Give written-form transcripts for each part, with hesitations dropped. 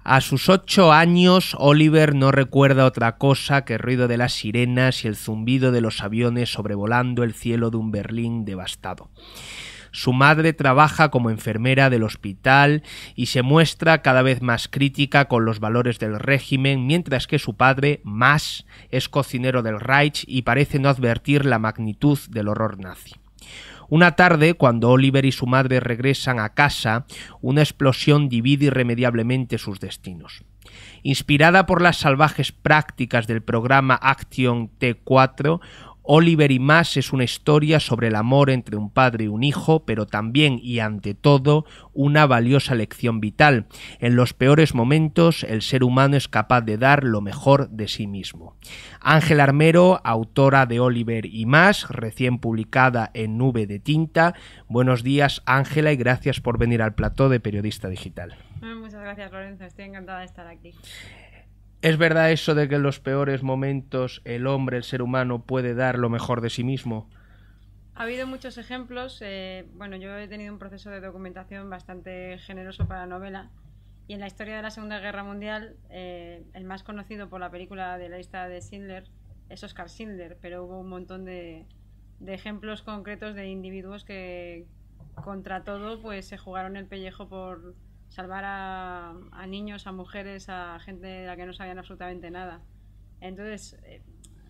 A sus 8 años, Oliver no recuerda otra cosa que el ruido de las sirenas y el zumbido de los aviones sobrevolando el cielo de un Berlín devastado. Su madre trabaja como enfermera del hospital y se muestra cada vez más crítica con los valores del régimen, mientras que su padre, Max, es cocinero del Reich y parece no advertir la magnitud del horror nazi. Una tarde, cuando Oliver y su madre regresan a casa, una explosión divide irremediablemente sus destinos. Inspirada por las salvajes prácticas del programa Action T4, Oliver y Max es una historia sobre el amor entre un padre y un hijo, pero también y ante todo una valiosa lección vital. En los peores momentos, el ser humano es capaz de dar lo mejor de sí mismo. Ángela Armero, autora de Oliver y Max, recién publicada en Nube de Tinta. Buenos días, Ángela, y gracias por venir al plató de Periodista Digital. Muchas gracias, Lorenzo. Estoy encantada de estar aquí. ¿Es verdad eso de que en los peores momentos el hombre, el ser humano, puede dar lo mejor de sí mismo? Ha habido muchos ejemplos. Bueno, yo he tenido un proceso de documentación bastante generoso para la novela. Y en la historia de la Segunda Guerra Mundial, el más conocido por la película de la lista de Schindler es Oskar Schindler, pero hubo un montón de ejemplos concretos de individuos que, contra todo, pues se jugaron el pellejo por salvar a niños, a mujeres, a gente de la que no sabían absolutamente nada. Entonces,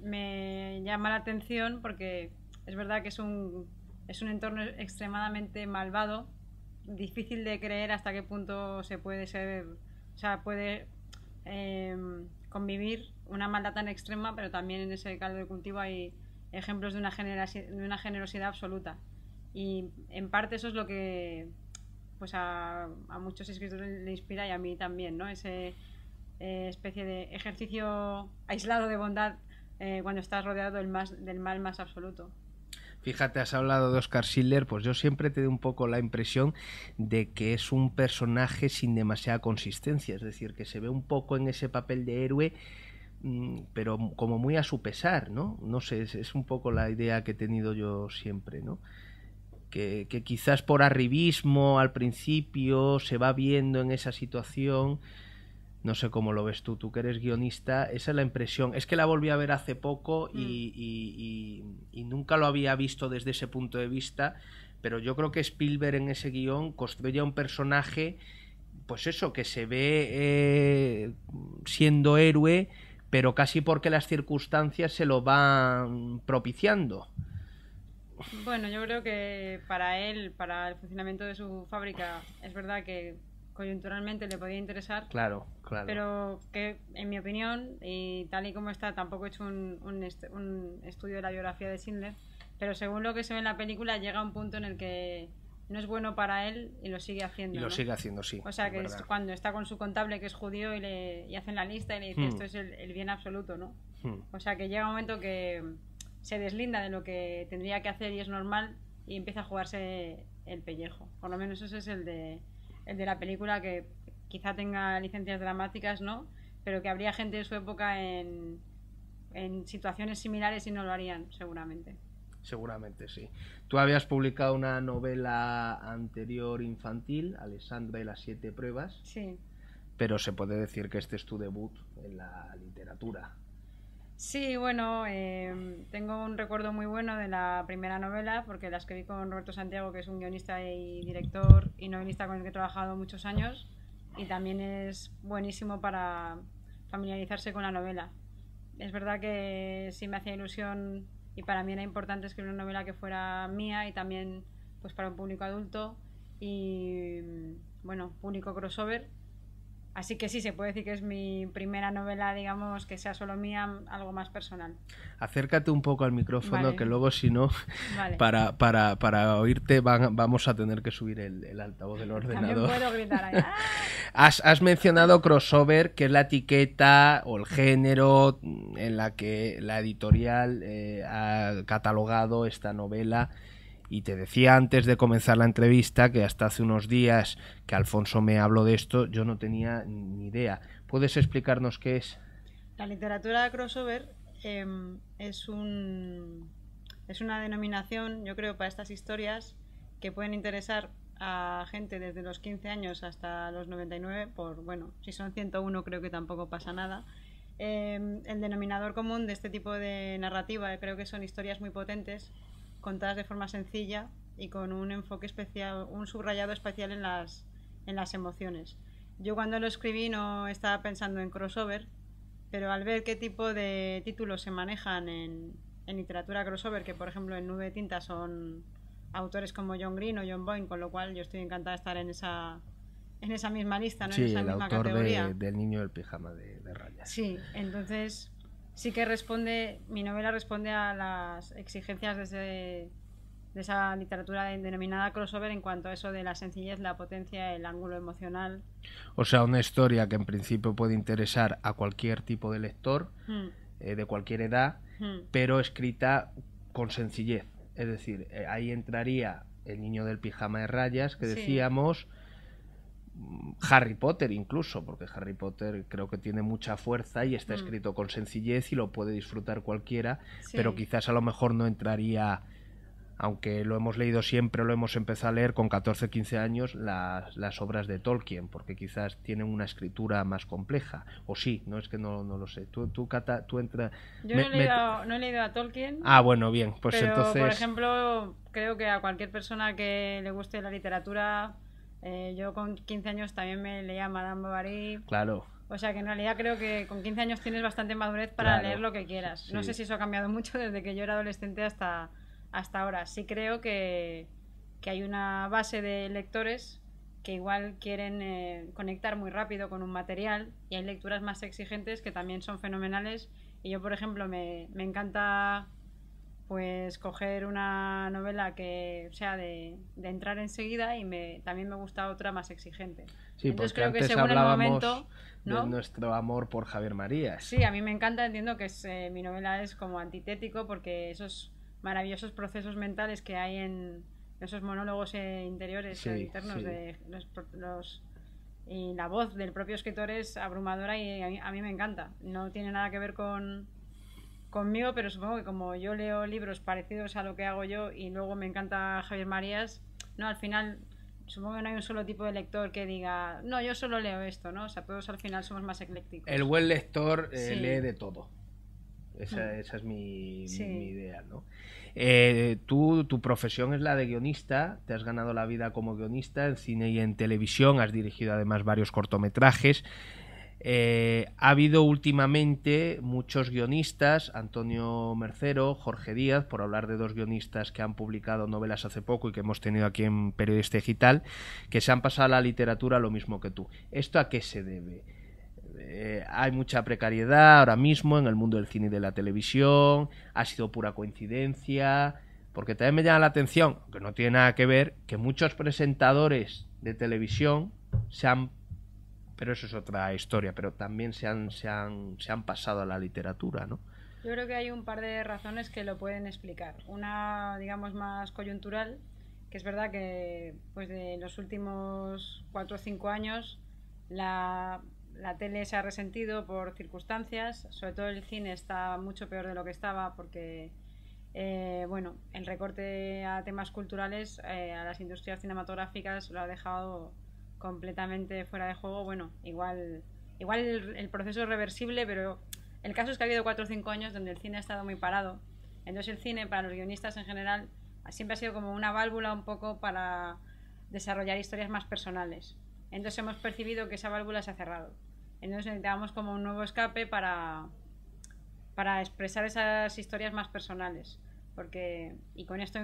me llama la atención porque es verdad que es un entorno extremadamente malvado, difícil de creer hasta qué punto se puede ser, o sea, puede convivir una maldad tan extrema, pero también en ese caldo de cultivo hay ejemplos de una generosidad absoluta. Y en parte eso es lo que pues a muchos escritores le inspira, y a mí también, ¿no? Ese especie de ejercicio aislado de bondad cuando estás rodeado del mal más absoluto. Fíjate, has hablado de Oskar Schindler, pues yo siempre te doy un poco la impresión de que es un personaje sin demasiada consistencia, es decir, que se ve un poco en ese papel de héroe, pero como muy a su pesar, ¿no? No sé, es un poco la idea que he tenido yo siempre, ¿no? Que quizás por arribismo al principio se va viendo en esa situación. No sé cómo lo ves tú que eres guionista, esa es la impresión. Es que la volví a ver hace poco y nunca lo había visto desde ese punto de vista, pero yo creo que Spielberg en ese guión construye un personaje, pues eso, que se ve siendo héroe, pero casi porque las circunstancias se lo van propiciando. Bueno, yo creo que para él, para el funcionamiento de su fábrica, es verdad que coyunturalmente le podía interesar. Claro. Pero que, en mi opinión, y tal y como está, tampoco he hecho un estudio de la biografía de Schindler, pero según lo que se ve en la película, llega a un punto en el que no es bueno para él y lo sigue haciendo. Y lo sigue haciendo, sí. O sea, que es cuando está con su contable, que es judío, y hacen la lista y le dice esto es el bien absoluto, ¿no? O sea, que llega un momento que se deslinda de lo que tendría que hacer y es normal y empieza a jugarse el pellejo. Por lo menos ese es el de la película, que quizá tenga licencias dramáticas, ¿no? Pero que habría gente de su época en situaciones similares y no lo harían, seguramente. Seguramente, sí. Tú habías publicado una novela anterior infantil, Alessandra y las 7 pruebas. Sí. Pero se puede decir que este es tu debut en la literatura. Sí, bueno, tengo un recuerdo muy bueno de la primera novela, porque la escribí con Roberto Santiago, que es un guionista y director y novelista con el que he trabajado muchos años, y también es buenísimo para familiarizarse con la novela. Es verdad que sí me hacía ilusión y para mí era importante escribir una novela que fuera mía y también pues para un público adulto y bueno, público crossover. Así que sí, se puede decir que es mi primera novela, digamos, que sea solo mía, algo más personal. Acércate un poco al micrófono, vale. Que luego si no, vale. para oírte vamos a tener que subir el altavoz del ordenador. También puedo gritar ahí. Has mencionado crossover, que es la etiqueta o el género en la que la editorial ha catalogado esta novela. Y te decía antes de comenzar la entrevista que hasta hace unos días que Alfonso me habló de esto, yo no tenía ni idea. ¿Puedes explicarnos qué es? La literatura crossover es una denominación, yo creo, para estas historias que pueden interesar a gente desde los 15 años hasta los 99, por, bueno, si son 101 creo que tampoco pasa nada. El denominador común de este tipo de narrativa creo que son historias muy potentes, contadas de forma sencilla y con un enfoque especial, un subrayado especial en las emociones. Yo cuando lo escribí no estaba pensando en crossover, pero al ver qué tipo de títulos se manejan en literatura crossover, que por ejemplo en Nube de Tinta son autores como John Green o John Boyne, con lo cual yo estoy encantada de estar en esa misma lista, ¿no? Sí, en esa el misma autor categoría. del niño del pijama de rayas. Sí, entonces sí que mi novela responde a las exigencias de esa literatura denominada crossover en cuanto a eso de la sencillez, la potencia, el ángulo emocional. O sea, una historia que en principio puede interesar a cualquier tipo de lector, de cualquier edad, pero escrita con sencillez. Es decir, ahí entraría El niño del pijama de rayas, que decíamos, Harry Potter incluso, porque Harry Potter creo que tiene mucha fuerza y está escrito con sencillez y lo puede disfrutar cualquiera, pero quizás a lo mejor no entraría, aunque lo hemos leído siempre, lo hemos empezado a leer con 14 15 años, las obras de Tolkien, porque quizás tienen una escritura más compleja, o sí, no es que no lo sé. Tú entras... Yo no he leído a Tolkien. Ah, bueno, bien, pues pero, entonces... por ejemplo, creo que a cualquier persona que le guste la literatura, yo con 15 años también me leía Madame Bovary. Claro. O sea que en realidad creo que con 15 años tienes bastante madurez para leer lo que quieras. Sí. No sé si eso ha cambiado mucho desde que yo era adolescente hasta ahora. Sí creo que hay una base de lectores que igual quieren conectar muy rápido con un material, y hay lecturas más exigentes que también son fenomenales. Y yo, por ejemplo, me encanta pues coger una novela que sea de entrar enseguida, y también me gusta otra más exigente. Sí, entonces porque creo que antes según el hablábamos momento, ¿no? de nuestro amor por Javier Marías. Sí, a mí me encanta, entiendo que mi novela es como antitético, porque esos maravillosos procesos mentales que hay en esos monólogos interiores internos de y la voz del propio escritor es abrumadora, y a mí me encanta. No tiene nada que ver conmigo, pero supongo que como yo leo libros parecidos a lo que hago yo y luego me encanta Javier Marías, no, al final supongo que no hay un solo tipo de lector que diga, no, yo solo leo esto, ¿no? O sea, todos al final somos más eclécticos. El buen lector lee de todo. Esa es mi idea, ¿no? Tu profesión es la de guionista, te has ganado la vida como guionista en cine y en televisión, has dirigido además varios cortometrajes. Ha habido últimamente muchos guionistas, Antonio Mercero, Jorge Díaz, por hablar de dos guionistas que han publicado novelas hace poco y que hemos tenido aquí en Periodista Digital, que se han pasado a la literatura lo mismo que tú. ¿Esto a qué se debe? Hay mucha precariedad ahora mismo en el mundo del cine y de la televisión, ha sido pura coincidencia, porque también me llama la atención, aunque no tiene nada que ver, que muchos presentadores de televisión pero eso es otra historia, pero también se han pasado a la literatura, ¿no? Yo creo que hay un par de razones que lo pueden explicar. Una, digamos, más coyuntural, que es verdad que pues de los últimos 4 o 5 años la tele se ha resentido por circunstancias, sobre todo el cine está mucho peor de lo que estaba, porque el recorte a temas culturales a las industrias cinematográficas lo ha dejado completamente fuera de juego. Bueno, igual el proceso es reversible, pero el caso es que ha habido 4 o 5 años donde el cine ha estado muy parado. Entonces el cine, para los guionistas en general, siempre ha sido como una válvula un poco para desarrollar historias más personales. Entonces hemos percibido que esa válvula se ha cerrado. Entonces necesitábamos como un nuevo escape para expresar esas historias más personales. Y con esto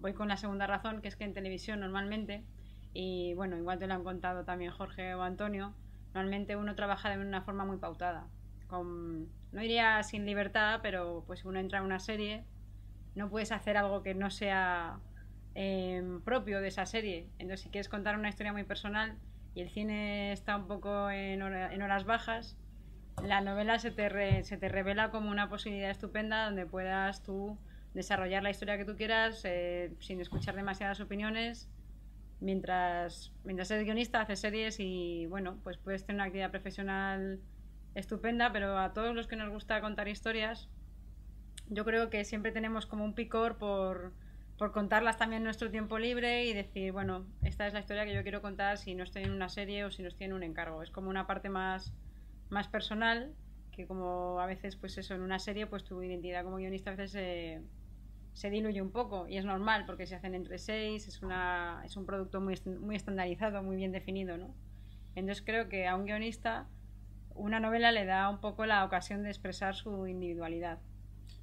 voy con la segunda razón, que es que en televisión normalmente, y bueno, igual te lo han contado también Jorge o Antonio, normalmente uno trabaja de una forma muy pautada, no diría sin libertad, pero pues uno entra en una serie, no puedes hacer algo que no sea propio de esa serie. Entonces si quieres contar una historia muy personal y el cine está un poco en horas bajas, la novela se te revela como una posibilidad estupenda donde puedas tú desarrollar la historia que tú quieras sin escuchar demasiadas opiniones. Mientras eres guionista, haces series y bueno, pues puedes tener una actividad profesional estupenda, pero a todos los que nos gusta contar historias, yo creo que siempre tenemos como un picor por por contarlas también en nuestro tiempo libre y decir, bueno, esta es la historia que yo quiero contar si no estoy en una serie o si no estoy en un encargo. Es como una parte más personal, que como a veces, pues eso, en una serie, pues tu identidad como guionista a veces se diluye un poco y es normal porque se hacen entre seis, es un producto muy estandarizado, muy bien definido, ¿no? Entonces creo que a un guionista una novela le da un poco la ocasión de expresar su individualidad.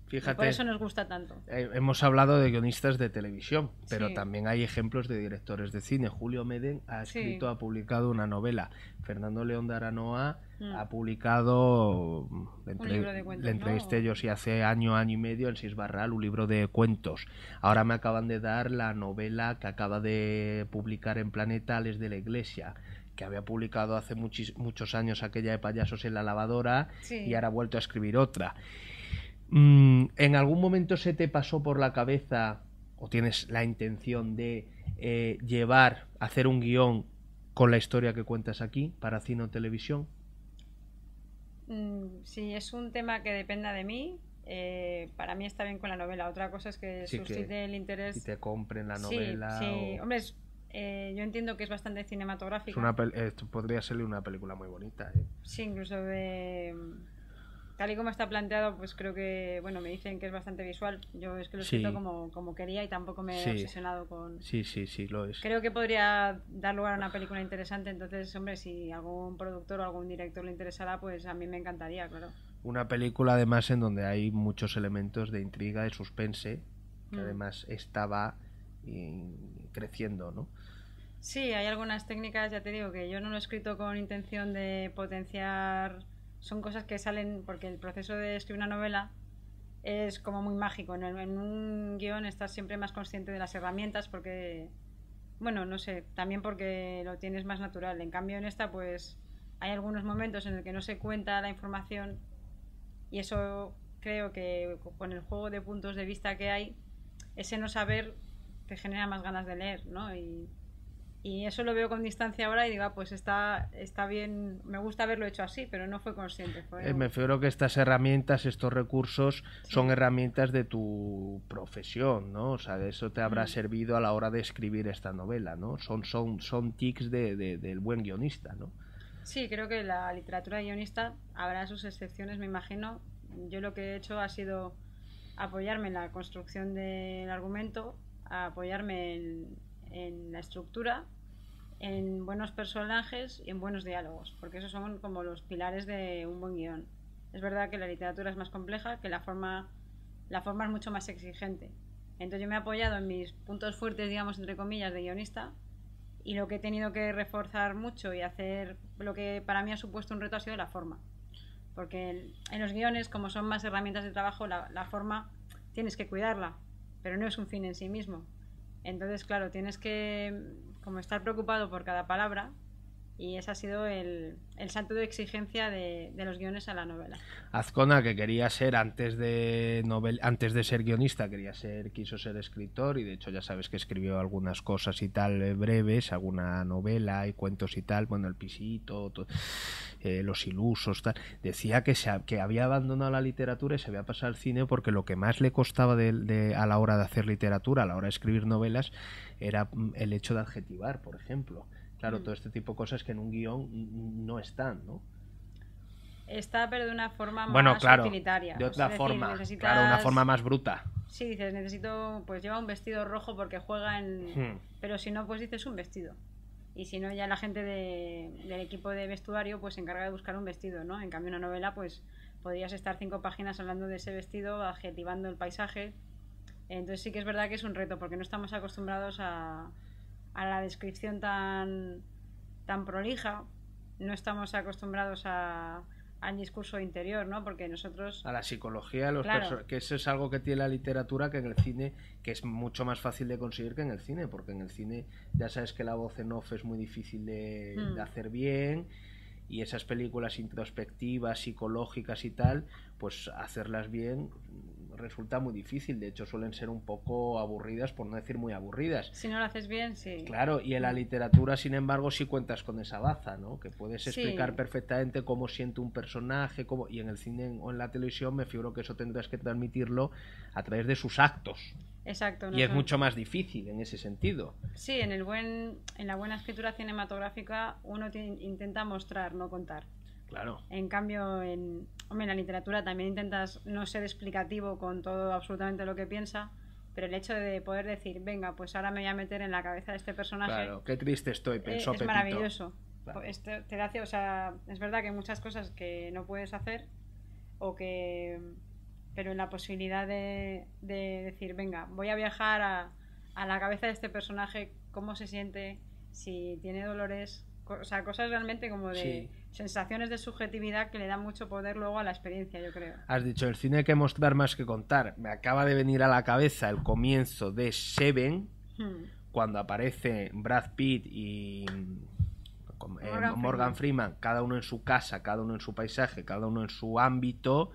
Fíjate, y por eso nos gusta tanto. Hemos hablado de guionistas de televisión, pero Sí. también hay ejemplos de directores de cine. Julio Medem ha escrito, ha publicado una novela. Fernando León de Aranoa ha publicado, un libro de cuentos, le entrevisté ¿no? yo sí hace año y medio en Sis Barral, un libro de cuentos. Ahora me acaban de dar la novela que acaba de publicar en Planeta, Les de la Iglesia, que había publicado hace muchos años aquella de Payasos en la lavadora, y ahora ha vuelto a escribir otra. ¿En algún momento se te pasó por la cabeza o tienes la intención de hacer un guión con la historia que cuentas aquí para cine o televisión? Si es un tema que dependa de mí, para mí está bien con la novela. Otra cosa es que suscite el interés. Y te compren la novela. Sí. Hombre, yo entiendo que es bastante cinematográfica. Podría serle una película muy bonita. Sí, incluso tal y como está planteado, pues creo que, bueno, me dicen que es bastante visual. Yo es que lo he escrito como quería y tampoco me he obsesionado con... Sí, lo es. Creo que podría dar lugar a una película interesante, entonces, hombre, si algún productor o algún director le interesara, pues a mí me encantaría, claro. Una película además en donde hay muchos elementos de intriga, de suspense, que además estaba creciendo, ¿no? Sí, hay algunas técnicas, ya te digo, que yo no lo he escrito con intención de potenciar... Son cosas que salen porque el proceso de escribir una novela es como muy mágico. En un guión estás siempre más consciente de las herramientas porque, bueno, no sé, también porque lo tienes más natural. En cambio en esta pues hay algunos momentos en el que no se cuenta la información y eso creo que con el juego de puntos de vista que hay, ese no saber te genera más ganas de leer, ¿no? Y eso lo veo con distancia ahora y digo, pues está bien, me gusta haberlo hecho así, pero no fue consciente. Me refiero que estas herramientas, estos recursos, son herramientas de tu profesión, ¿no? O sea, eso te habrá servido a la hora de escribir esta novela, ¿no? Son tics del buen guionista, ¿no? Sí, creo que la literatura de guionista habrá sus excepciones, me imagino. Yo lo que he hecho ha sido apoyarme en la construcción del argumento, apoyarme en la estructura, en buenos personajes y en buenos diálogos, porque esos son como los pilares de un buen guión. Es verdad que la literatura es más compleja, que la forma es mucho más exigente. Entonces yo me he apoyado en mis puntos fuertes, digamos, entre comillas, de guionista, y lo que he tenido que reforzar mucho y hacer, lo que para mí ha supuesto un reto ha sido la forma. Porque en los guiones, como son más herramientas de trabajo, la forma tienes que cuidarla, pero no es un fin en sí mismo. Entonces, claro, tienes que como estar preocupado por cada palabra y ese ha sido el salto de exigencia de los guiones a la novela. Azcona, que quería ser antes de ser guionista, quiso ser escritor y de hecho ya sabes que escribió algunas cosas y tal breves, alguna novela y cuentos y tal, bueno, El pisito, Los ilusos, tal. Decía que había abandonado la literatura y se había pasado al cine porque lo que más le costaba a la hora de hacer literatura, a la hora de escribir novelas, era el hecho de adjetivar, por ejemplo. Claro, todo este tipo de cosas que en un guión no están, ¿no? Está, pero de una forma más utilitaria. De otra forma, claro, una forma más bruta. Sí, dices, necesito, pues lleva un vestido rojo porque juega en... Pero si no, pues dices un vestido. Y si no, ya la gente del equipo de vestuario pues se encarga de buscar un vestido, ¿no? En cambio, una novela, pues podrías estar 5 páginas hablando de ese vestido, adjetivando el paisaje. Entonces sí que es verdad que es un reto porque no estamos acostumbrados a la descripción tan prolija, no estamos acostumbrados al discurso interior, ¿no? Porque nosotros... A la psicología, que eso es algo que tiene la literatura que en el cine, que es mucho más fácil de conseguir que en el cine, porque en el cine ya sabes que la voz en off es muy difícil de hacer bien, y esas películas introspectivas, psicológicas y tal, pues hacerlas bien resulta muy difícil. De hecho suelen ser un poco aburridas, por no decir muy aburridas. Si no lo haces bien, sí. Claro, y en la literatura, sin embargo, sí cuentas con esa baza, ¿no? Que puedes explicar perfectamente cómo siente un personaje, y en el cine o en la televisión me figuro que eso tendrás que transmitirlo a través de sus actos. Exacto. No Y es son... mucho más difícil en ese sentido. Sí, en la buena escritura cinematográfica uno intenta mostrar, no contar. Claro. En cambio, en la literatura también intentas no ser explicativo con todo absolutamente lo que piensa, pero el hecho de poder decir, venga, pues ahora me voy a meter en la cabeza de este personaje. Claro, qué triste estoy, pensó es Pepito. maravilloso. Claro. Te hace, o sea, es verdad que hay muchas cosas que no puedes hacer pero en la posibilidad de decir, venga, voy a viajar a la cabeza de este personaje, cómo se siente, si tiene dolores, o sea, cosas realmente como de sensaciones de subjetividad que le dan mucho poder luego a la experiencia, yo creo. Has dicho, el cine hay que mostrar más que contar. Me acaba de venir a la cabeza el comienzo de Seven, cuando aparece Brad Pitt y Morgan Freeman, cada uno en su casa, cada uno en su paisaje, cada uno en su ámbito.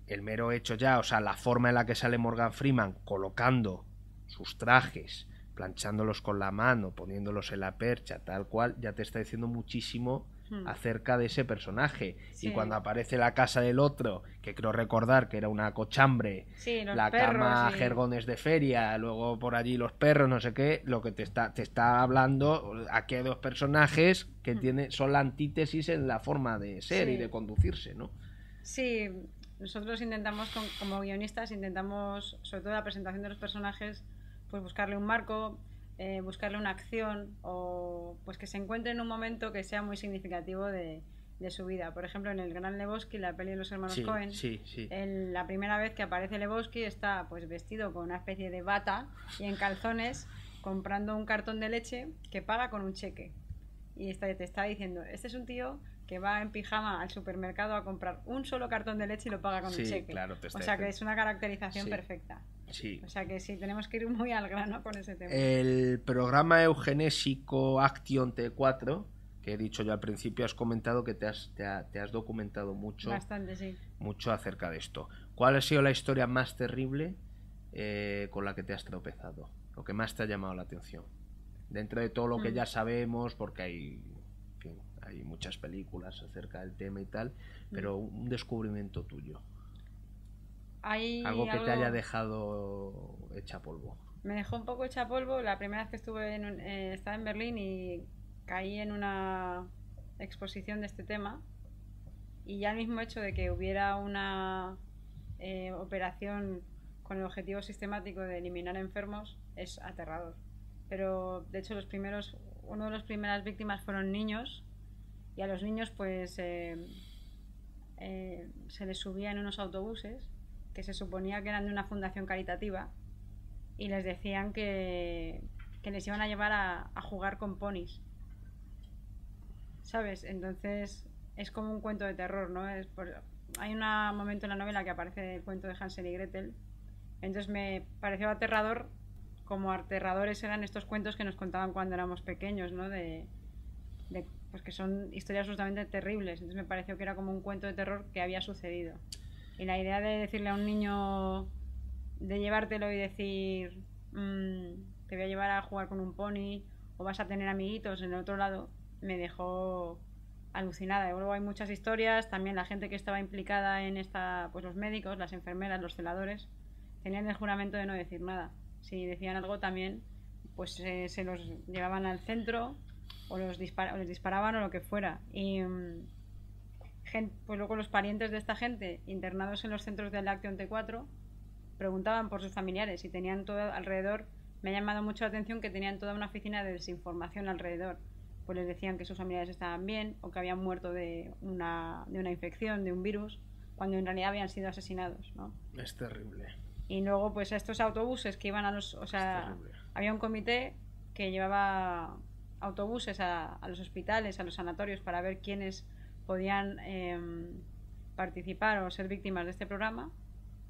El mero hecho ya, o sea, la forma en la que sale Morgan Freeman colocando sus trajes, planchándolos con la mano, poniéndolos en la percha, tal cual, ya te está diciendo muchísimo acerca de ese personaje. Sí. Y cuando aparece la casa del otro, que creo recordar que era una cochambre, la perros, cama, jergones de feria, luego por allí los perros, no sé qué, lo que te está hablando, aquí hay dos personajes que son la antítesis en la forma de ser y de conducirse, ¿no? Sí. Nosotros intentamos, como guionistas, sobre todo la presentación de los personajes, pues buscarle un marco, buscarle una acción o pues que se encuentre en un momento que sea muy significativo de su vida. Por ejemplo, en El Gran Lebowski, la peli de los hermanos Coen, la primera vez que aparece Lebowski está pues vestido con una especie de bata y en calzones comprando un cartón de leche que paga con un cheque. Y te está diciendo, este es un tío que va en pijama al supermercado a comprar un solo cartón de leche y lo paga con un cheque. Claro, o sea que es una caracterización perfecta. Sí. O sea que sí, tenemos que ir muy al grano con ese tema. El programa eugenésico Action T4, que he dicho yo al principio, has comentado que te has documentado mucho. Bastante, sí. Mucho acerca de esto. ¿Cuál ha sido la historia más terrible con la que te has tropezado? Lo que más te ha llamado la atención. Dentro de todo lo que ya sabemos, porque hay muchas películas acerca del tema y tal, pero un descubrimiento tuyo. Algo que te haya dejado hecha polvo. Me dejó un poco hecha polvo la primera vez que estaba en Berlín y caí en una exposición de este tema, y ya el mismo hecho de que hubiera una operación con el objetivo sistemático de eliminar enfermos es aterrador. Pero de hecho uno de las primeras víctimas fueron niños, y a los niños pues se les subía en unos autobuses que se suponía que eran de una fundación caritativa y les decían que les iban a llevar a jugar con ponis, ¿sabes? Entonces es como un cuento de terror, ¿no? Hay un momento en la novela que aparece el cuento de Hansel y Gretel, entonces me pareció aterrador como aterradores eran estos cuentos que nos contaban cuando éramos pequeños, ¿no? Pues que son historias absolutamente terribles. Entonces me pareció que era como un cuento de terror que había sucedido. Y la idea de decirle a un niño, de llevártelo y decir, te voy a llevar a jugar con un pony o vas a tener amiguitos en el otro lado, me dejó alucinada. Y luego hay muchas historias, también la gente que estaba implicada en esta, pues los médicos, las enfermeras, los celadores, tenían el juramento de no decir nada. Si decían algo también, pues se los llevaban al centro o les disparaban o lo que fuera. Y pues luego los parientes de esta gente internados en los centros del Action T4 preguntaban por sus familiares y tenían todo alrededor. Me ha llamado mucho la atención que tenían toda una oficina de desinformación alrededor. Pues les decían que sus familiares estaban bien o que habían muerto de una infección, de un virus, cuando en realidad habían sido asesinados, ¿no? Es terrible. Y luego pues estos autobuses que iban había un comité que llevaba autobuses a los hospitales, a los sanatorios, para ver quiénes podían participar o ser víctimas de este programa,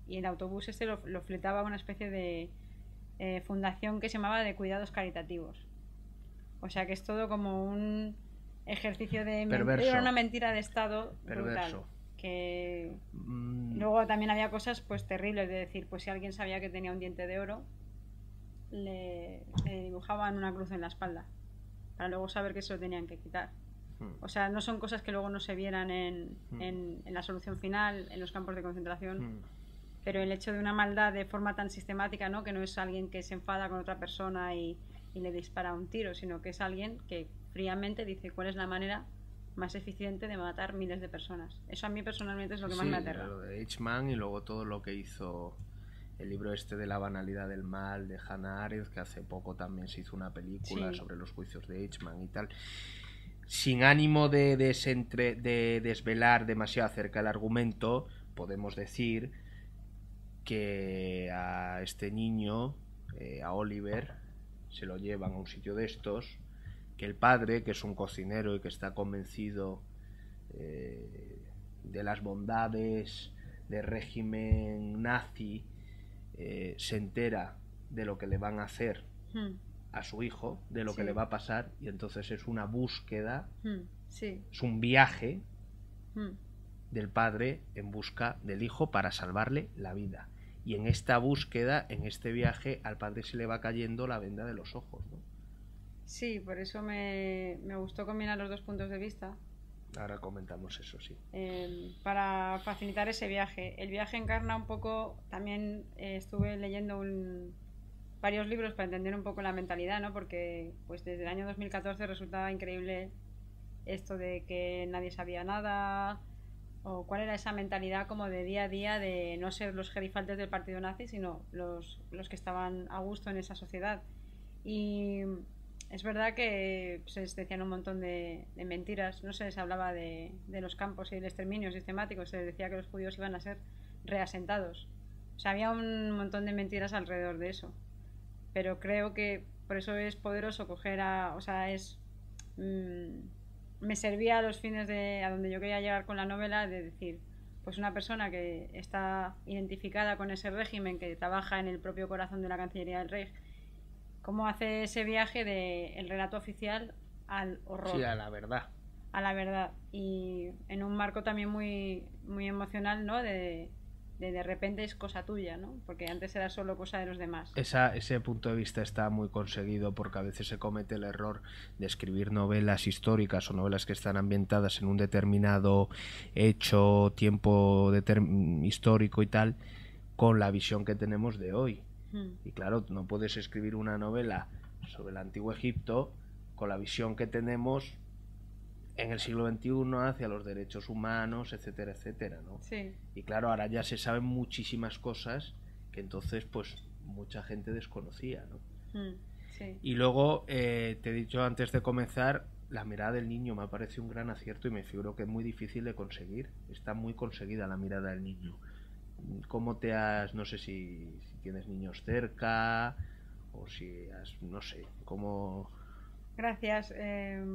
y el autobús lo fletaba una especie de fundación que se llamaba de cuidados caritativos. O sea que es todo como un ejercicio de una mentira de Estado brutal. Que luego también había cosas pues terribles, de decir, pues si alguien sabía que tenía un diente de oro, le dibujaban una cruz en la espalda para luego saber que se lo tenían que quitar. O sea, no son cosas que luego no se vieran en la solución final, en los campos de concentración, pero el hecho de una maldad de forma tan sistemática, ¿no? Que no es alguien que se enfada con otra persona y le dispara un tiro, sino que es alguien que fríamente dice cuál es la manera más eficiente de matar miles de personas. Eso a mí personalmente es lo que más me aterra. Lo de H-Man y luego todo lo que hizo el libro este de la banalidad del mal de Hannah Arendt, que hace poco también se hizo una película sobre los juicios de H-Man y tal. Sin ánimo de desvelar demasiado acerca del argumento, podemos decir que a este niño, a Oliver, se lo llevan a un sitio de estos, que el padre, que es un cocinero y que está convencido de las bondades del régimen nazi, se entera de lo que le van a hacer a su hijo, de lo que le va a pasar, y entonces es una búsqueda, es un viaje del padre en busca del hijo para salvarle la vida. Y en esta búsqueda, en este viaje, al padre se le va cayendo la venda de los ojos, ¿no? Sí, por eso me gustó combinar los dos puntos de vista. Ahora comentamos eso, sí. Para facilitar ese viaje. El viaje encarna un poco, también estuve leyendo varios libros para entender un poco la mentalidad, ¿no? Porque pues desde el año 2014 resultaba increíble esto de que nadie sabía nada, o cuál era esa mentalidad como de día a día de no ser los gerifaltes del partido nazi, sino los que estaban a gusto en esa sociedad. Y es verdad que se decían un montón de mentiras, no se hablaba de los campos y del exterminio sistemático, se decía que los judíos iban a ser reasentados. O sea, había un montón de mentiras alrededor de eso. Pero creo que por eso es poderoso coger o sea, me servía a los fines a donde yo quería llegar con la novela, de decir, pues una persona que está identificada con ese régimen, que trabaja en el propio corazón de la Cancillería del Reich, cómo hace ese viaje del relato oficial al horror. Sí, a la verdad. A la verdad. Y en un marco también muy, muy emocional, ¿no? De repente es cosa tuya, ¿no? Porque antes era solo cosa de los demás. Ese punto de vista está muy conseguido, porque a veces se comete el error de escribir novelas históricas o novelas que están ambientadas en un determinado hecho, tiempo histórico y tal, con la visión que tenemos de hoy. Y claro, no puedes escribir una novela sobre el antiguo Egipto con la visión que tenemos en el siglo XXI hacia los derechos humanos, etcétera, etcétera, ¿no? Sí. Y claro, ahora ya se saben muchísimas cosas que entonces pues mucha gente desconocía, ¿no? Sí. Y luego, te he dicho antes de comenzar, la mirada del niño me ha parecido un gran acierto y me figuro que es muy difícil de conseguir. Está muy conseguida la mirada del niño. ¿Cómo te has, no sé si tienes niños cerca o si has, no sé, cómo... Gracias.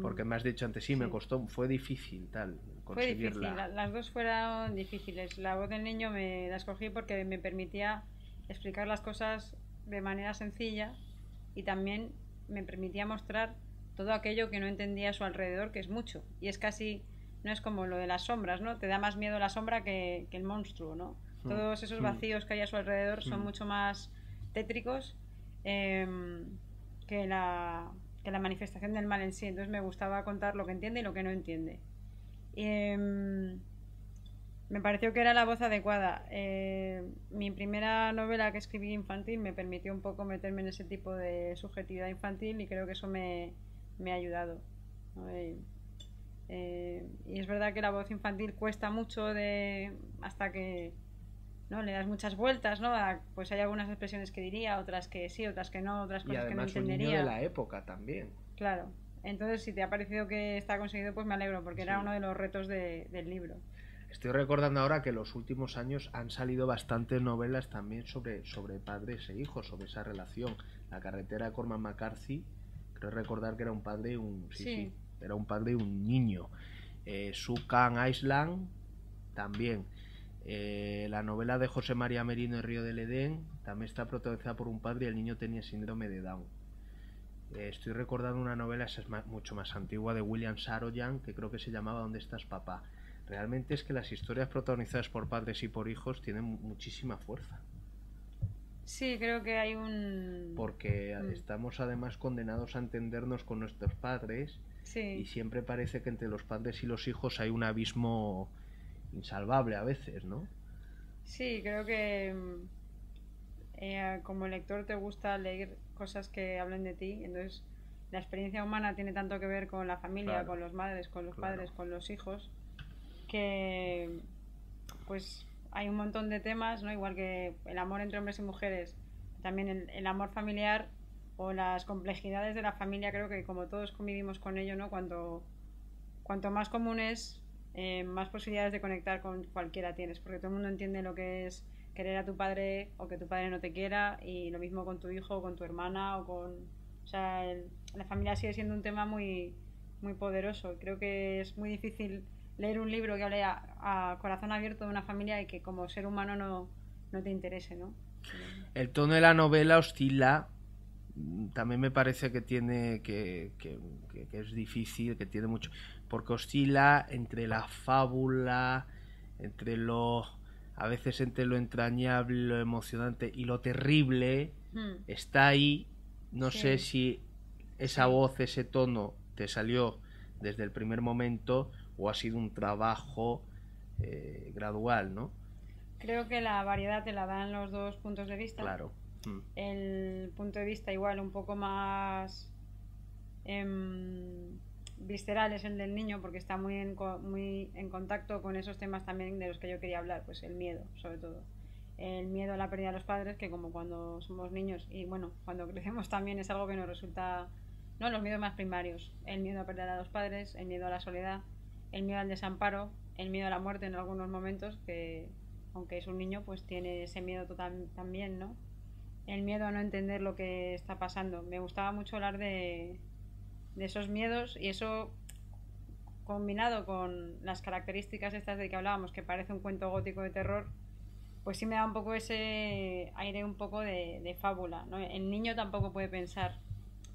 Porque me has dicho antes, sí, me costó, fue difícil tal conseguirla. Fue difícil, las dos fueron difíciles. La voz del niño la escogí porque me permitía explicar las cosas de manera sencilla y también me permitía mostrar todo aquello que no entendía a su alrededor, que es mucho. Y es casi, no es como lo de las sombras, ¿no? Te da más miedo la sombra que el monstruo, ¿no? Todos esos vacíos que hay a su alrededor son mucho más tétricos que la manifestación del mal en sí. Entonces me gustaba contar lo que entiende y lo que no entiende. Me pareció que era la voz adecuada. Mi primera novela que escribí infantil me permitió un poco meterme en ese tipo de subjetividad infantil y creo que eso me ha ayudado, ¿no? Y es verdad que la voz infantil cuesta mucho hasta que, ¿no?, le das muchas vueltas, ¿no? Pues hay algunas expresiones que diría, otras que sí, otras que no, otras cosas que no entendería. Un niño de la época también. Claro. Entonces, si te ha parecido que está conseguido, pues me alegro, porque era uno de los retos del libro. Estoy recordando ahora que en los últimos años han salido bastantes novelas también sobre padres e hijos, sobre esa relación. La carretera de Cormac McCarthy, creo recordar que era un padre y un... Sí, era un padre y un niño. Sukan Island, también. La novela de José María Merino, El río del Edén, también está protagonizada por un padre y el niño tenía síndrome de Down. Estoy recordando una novela, esa es mucho más antigua, de William Saroyan, que creo que se llamaba ¿Dónde estás, papá? Realmente es que las historias protagonizadas por padres y por hijos tienen muchísima fuerza. Sí, creo que hay un... Porque estamos además condenados a entendernos con nuestros padres, y siempre parece que entre los padres y los hijos hay un abismo insalvable a veces, ¿no? Sí, creo que como lector te gusta leer cosas que hablen de ti, entonces la experiencia humana tiene tanto que ver con la familia, Claro, con los madres, con los claro. padres, con los hijos, que pues hay un montón de temas, ¿no? Igual que el amor entre hombres y mujeres, también el amor familiar o las complejidades de la familia, creo que como todos convivimos con ello, ¿no? Cuanto más común es, más posibilidades de conectar con cualquiera tienes, porque todo el mundo entiende lo que es querer a tu padre o que tu padre no te quiera, y lo mismo con tu hijo o con tu hermana o con... O sea, la familia sigue siendo un tema muy, muy poderoso. Creo que es muy difícil leer un libro que hable a corazón abierto de una familia y que como ser humano no te interese, ¿no? El tono de la novela oscila. También me parece que tiene que es difícil, que tiene mucho, porque oscila entre la fábula, entre lo a veces entre lo entrañable, lo emocionante y lo terrible. Mm, Está ahí. No sé sí, si esa sí. voz, ese tono te salió desde el primer momento o ha sido un trabajo gradual, ¿no? Creo que la variedad te la dan los dos puntos de vista. Claro. Mm. El punto de vista igual un poco más visceral es el del niño, porque está muy en contacto con esos temas también de los que yo quería hablar, pues el miedo, sobre todo. El miedo a la pérdida de los padres, que como cuando somos niños y bueno, cuando crecemos también es algo que nos resulta, no, los miedos más primarios, el miedo a perder a los padres, el miedo a la soledad, el miedo al desamparo, el miedo a la muerte en algunos momentos, que aunque es un niño, pues tiene ese miedo total también, ¿no? El miedo a no entender lo que está pasando. Me gustaba mucho hablar de esos miedos, y eso combinado con las características estas de que hablábamos, que parece un cuento gótico de terror, pues sí me da un poco ese aire un poco de fábula, ¿no? El niño tampoco puede pensar.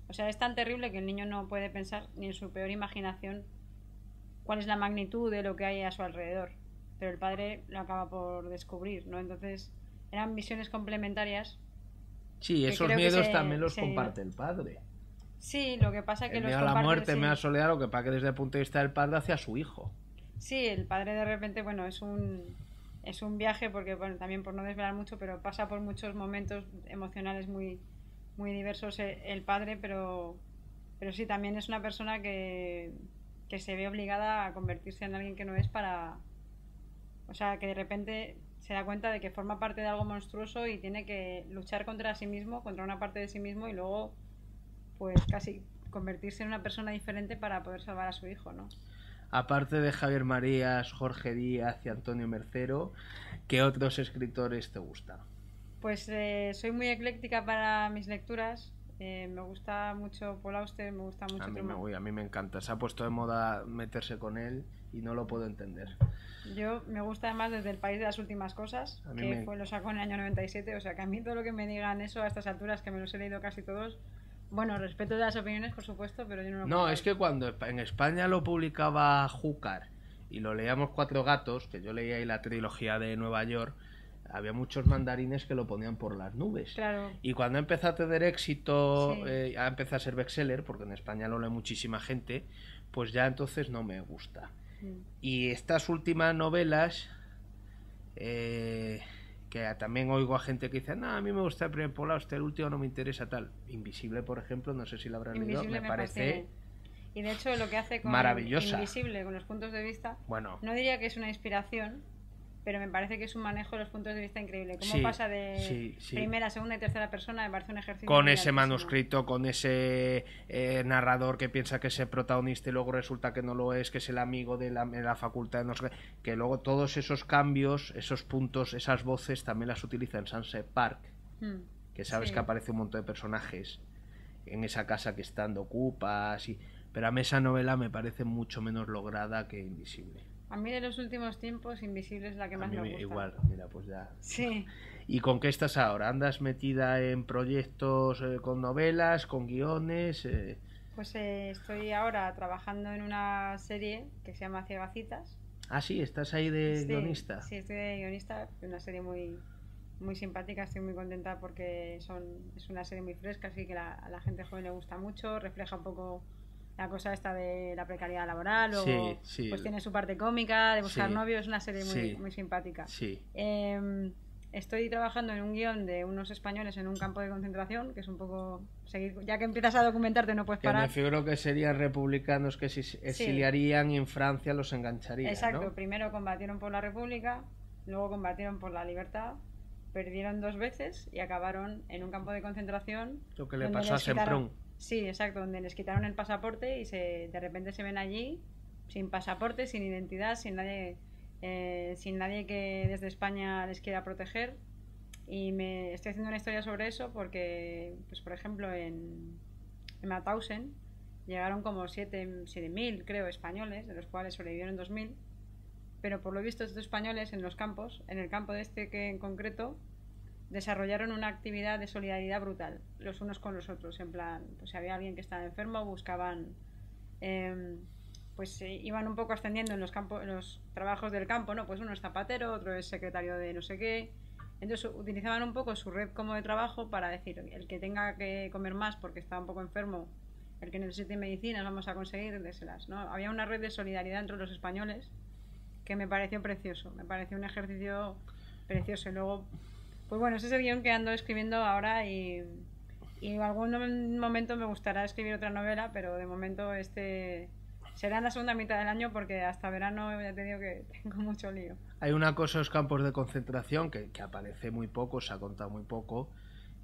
O sea, es tan terrible que el niño no puede pensar ni en su peor imaginación cuál es la magnitud de lo que hay a su alrededor. Pero el padre lo acaba por descubrir, ¿no? Entonces eran visiones complementarias Sí, que esos creo que miedos también los se... comparte el padre. Sí, lo que pasa es que El los miedo a la comparte, muerte, el miedo a la sí. soledad, lo que pasa que desde el punto de vista del padre hacia su hijo. Sí, el padre de repente, bueno, es un viaje porque, bueno, también por no desvelar mucho, pero pasa por muchos momentos emocionales muy, muy diversos el padre, pero sí, también es una persona que se ve obligada a convertirse en alguien que no es para, o sea, que de repente se da cuenta de que forma parte de algo monstruoso y tiene que luchar contra sí mismo, contra una parte de sí mismo, y luego, pues casi convertirse en una persona diferente para poder salvar a su hijo, ¿no? Aparte de Javier Marías, Jorge Díaz y Antonio Mercero, ¿qué otros escritores te gustan? Pues soy muy ecléctica para mis lecturas. Me gusta mucho Paul Auster, me gusta mucho Truman. A mí me encanta. Se ha puesto de moda meterse con él y no lo puedo entender. Yo me gusta además desde El País de las Últimas Cosas, A mí que me... fue lo sacó en el año 97. O sea que a mí todo lo que me digan eso a estas alturas, que me los he leído casi todos, bueno, respeto de las opiniones, por supuesto, pero yo no lo No, es comparto. que cuando en España lo publicaba Júcar y lo leíamos Cuatro Gatos, que yo leía ahí la trilogía de Nueva York, había muchos mandarines que lo ponían por las nubes. Claro, Y cuando empezó a tener éxito, sí. ya empezó a ser bestseller, porque en España lo lee muchísima gente, pues ya entonces no me gusta. Mm. Y estas últimas novelas, eh, que también oigo a gente que dice, no, a mí me gusta el primer Paul Auster, el último no me interesa tal. Invisible, por ejemplo, no sé si lo habrás leído, Invisible me me parece fascina. Y de hecho lo que hace con maravillosa. Invisible, con los puntos de vista, Bueno, no diría que es una inspiración, pero me parece que es un manejo de los puntos de vista increíble. Cómo sí, pasa de sí, sí. primera, segunda y tercera persona, me parece un ejercicio Con muy ese altísimo. manuscrito, con ese narrador que piensa que es el protagonista y luego resulta que no lo es, que es el amigo de la facultad, no sé qué, que luego todos esos cambios, esos puntos, esas voces también las utiliza en Sunset Park, Mm, que sabes que sí. aparece un montón de personajes en esa casa que están ocupas, y... pero a mí esa novela me parece mucho menos lograda que Invisible. A mí de los últimos tiempos, Invisible es la que A más mí me gusta. igual, mira, pues ya. Sí, ¿Y con qué estás ahora? ¿Andas metida en proyectos con novelas, con guiones? pues estoy ahora trabajando en una serie que se llama Ciegacitas. Ah, sí, estás ahí de Sí, guionista. sí, estoy de guionista, una serie muy, muy simpática, estoy muy contenta porque es una serie muy fresca, así que a la gente joven le gusta mucho, refleja un poco la cosa esta de la precariedad laboral, luego Sí, sí. pues tiene su parte cómica, de buscar Sí. novios, es una serie muy, Sí. muy simpática. Sí. Estoy trabajando en un guión de unos españoles en un campo de concentración, que es un poco seguir, ya que empiezas a documentarte no puedes Que me parar. figuro que serían republicanos que se exiliarían y en Francia los engancharían, Exacto, ¿no? primero combatieron por la República, luego combatieron por la libertad, perdieron 2 veces y acabaron en un campo de concentración. Lo que le donde pasó a les quitaron- Semprún. Sí, exacto, donde les quitaron el pasaporte y de repente se ven allí sin pasaporte, sin identidad, sin nadie que desde España les quiera proteger. Y estoy haciendo una historia sobre eso porque, pues por ejemplo, en Mauthausen llegaron como 7.000, creo, españoles, de los cuales sobrevivieron 2.000. Pero por lo visto estos españoles en los campos, en el campo de este que en concreto, desarrollaron una actividad de solidaridad brutal, los unos con los otros, en plan, pues si había alguien que estaba enfermo, buscaban, iban un poco ascendiendo en los trabajos del campo, ¿no? Pues uno es zapatero, otro es secretario de no sé qué. Entonces utilizaban un poco su red como de trabajo para decir, el que tenga que comer más porque está un poco enfermo, el que necesite medicinas, vamos a conseguir dárselas, ¿no? Había una red de solidaridad entre los españoles que me pareció precioso, me pareció un ejercicio precioso. Y luego, pues bueno, ese es el guión que ando escribiendo ahora y en algún momento me gustará escribir otra novela, pero de momento será en la segunda mitad del año porque hasta verano ya te digo que tengo mucho lío. Hay una cosa en los campos de concentración que aparece muy poco, se ha contado muy poco,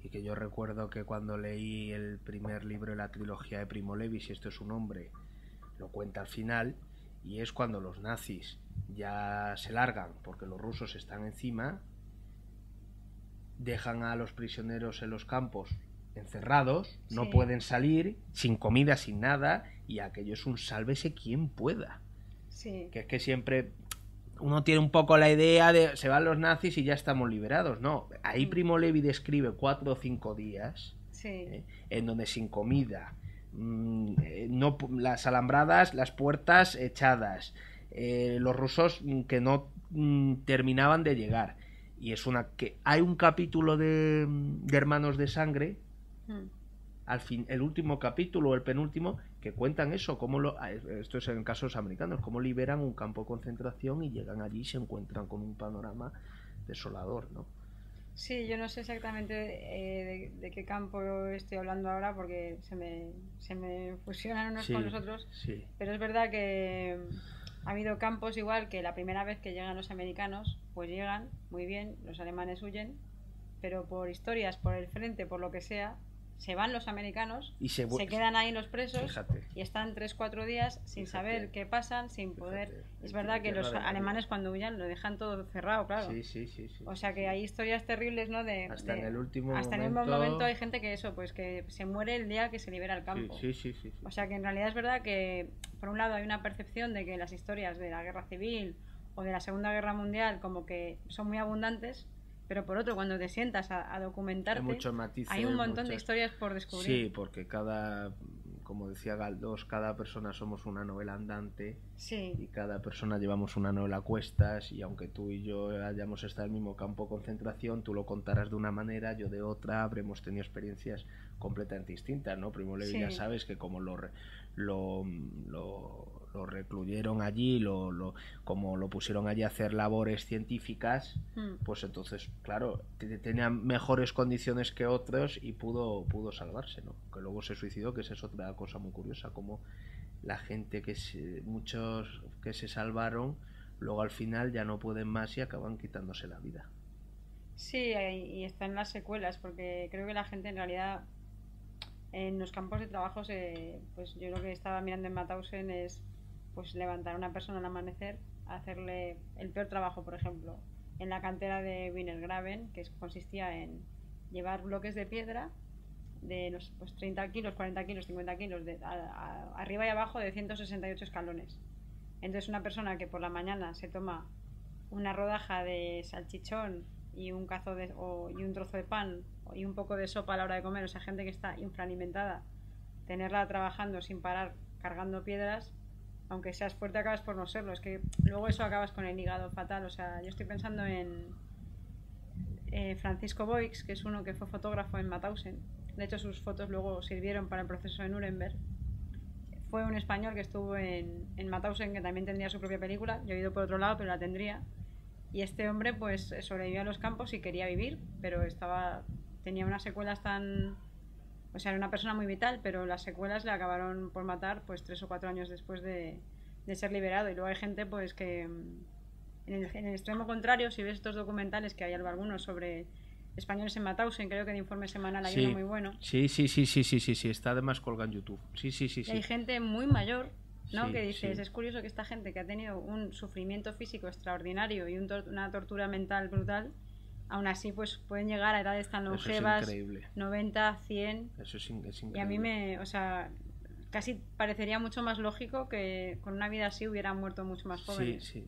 y que yo recuerdo que cuando leí el primer libro de la trilogía de Primo Levi, si esto es un hombre, lo cuenta al final, y es cuando los nazis ya se largan porque los rusos están encima, dejan a los prisioneros en los campos encerrados, no pueden salir, sin comida, sin nada, y aquello es un sálvese quien pueda. Sí. Que es que siempre uno tiene un poco la idea de se van los nazis y ya estamos liberados. No, ahí Primo Levi describe 4 o 5 días en donde sin comida, no, las alambradas, las puertas echadas, los rusos que no terminaban de llegar. Y es que hay un capítulo de Hermanos de Sangre, al fin, el último capítulo o el penúltimo, que cuentan eso, esto es en casos americanos, cómo liberan un campo de concentración y llegan allí y se encuentran con un panorama desolador, ¿no? Sí, yo no sé exactamente de qué campo estoy hablando ahora porque se me fusionan unos con los otros, pero es verdad que ha habido campos igual que la primera vez que llegan los americanos, pues llegan muy bien, los alemanes huyen, pero por historias, por el frente, por lo que sea, se van los americanos y se quedan ahí los presos y están 3-4 días sin saber qué pasan, sin poder. Es verdad que los alemanes cuando huyan lo dejan todo cerrado, claro. O sea que hay historias terribles, ¿no? Hasta en el último momento hay gente que pues que se muere el día que se libera el campo. O sea que en realidad es verdad que por un lado hay una percepción de que las historias de la guerra civil o de la Segunda Guerra Mundial como que son muy abundantes. Pero por otro, cuando te sientas a documentarte, hay muchos matices, hay un montón de historias por descubrir. Sí, porque como decía Galdós, cada persona somos una novela andante y cada persona llevamos una novela a cuestas, y aunque tú y yo hayamos estado en el mismo campo de concentración, tú lo contarás de una manera, yo de otra, habremos tenido experiencias completamente distintas, ¿no? Primo Levi ya sabes que como lo recluyeron allí, como lo pusieron allí a hacer labores científicas, pues entonces, claro, tenía mejores condiciones que otros y pudo salvarse, ¿no? Que luego se suicidó, que esa es otra cosa muy curiosa, como la gente muchos que se salvaron, luego al final ya no pueden más y acaban quitándose la vida. Sí, y están las secuelas, porque creo que la gente en realidad en los campos de trabajo, pues yo lo que estaba mirando en Mauthausen es pues levantar a una persona al amanecer, hacerle el peor trabajo, por ejemplo, en la cantera de Wienergraben, que consistía en llevar bloques de piedra de 30 kilos, 40 kilos, 50 kilos, arriba y abajo de 168 escalones. Entonces una persona que por la mañana se toma una rodaja de salchichón y un cazo y un trozo de pan y un poco de sopa a la hora de comer, o sea, gente que está infraalimentada, tenerla trabajando sin parar, cargando piedras, aunque seas fuerte acabas por no serlo, es que luego eso acabas con el hígado fatal. O sea, yo estoy pensando en Francisco Boix, que es uno que fue fotógrafo en Mauthausen, de hecho sus fotos luego sirvieron para el proceso de Nuremberg. fue un español que estuvo en Mauthausen, que también tendría su propia película. Yo he ido por otro lado, pero la tendría. Y este hombre pues sobrevivió a los campos y quería vivir, pero tenía unas secuelas tan... O sea, era una persona muy vital, pero las secuelas le acabaron por matar pues 3 o 4 años después de ser liberado. Y luego hay gente pues que en el extremo contrario, si ves estos documentales, que hay algunos sobre españoles en Mauthausen, creo que de Informe Semanal hay uno muy bueno. Sí, está además colgado en YouTube. Sí. Y hay gente muy mayor, ¿no? Sí, que dices, sí. es curioso que esta gente que ha tenido un sufrimiento físico extraordinario y una tortura mental brutal, aún así pues pueden llegar a edades tan longevas, 90, 100. Eso es increíble. Y a mí o sea, casi parecería mucho más lógico que con una vida así hubieran muerto mucho más jóvenes. Sí.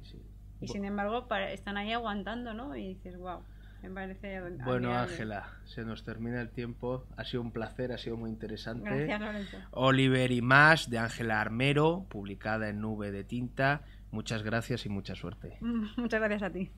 Y sin embargo están ahí aguantando, ¿no? Y dices, wow, me parece bueno, admirable. Ángela, se nos termina el tiempo. Ha sido un placer, ha sido muy interesante. Gracias, Lorenzo. Oliver y más, de Ángela Armero, publicada en Nube de Tinta. Muchas gracias y mucha suerte. Muchas gracias a ti.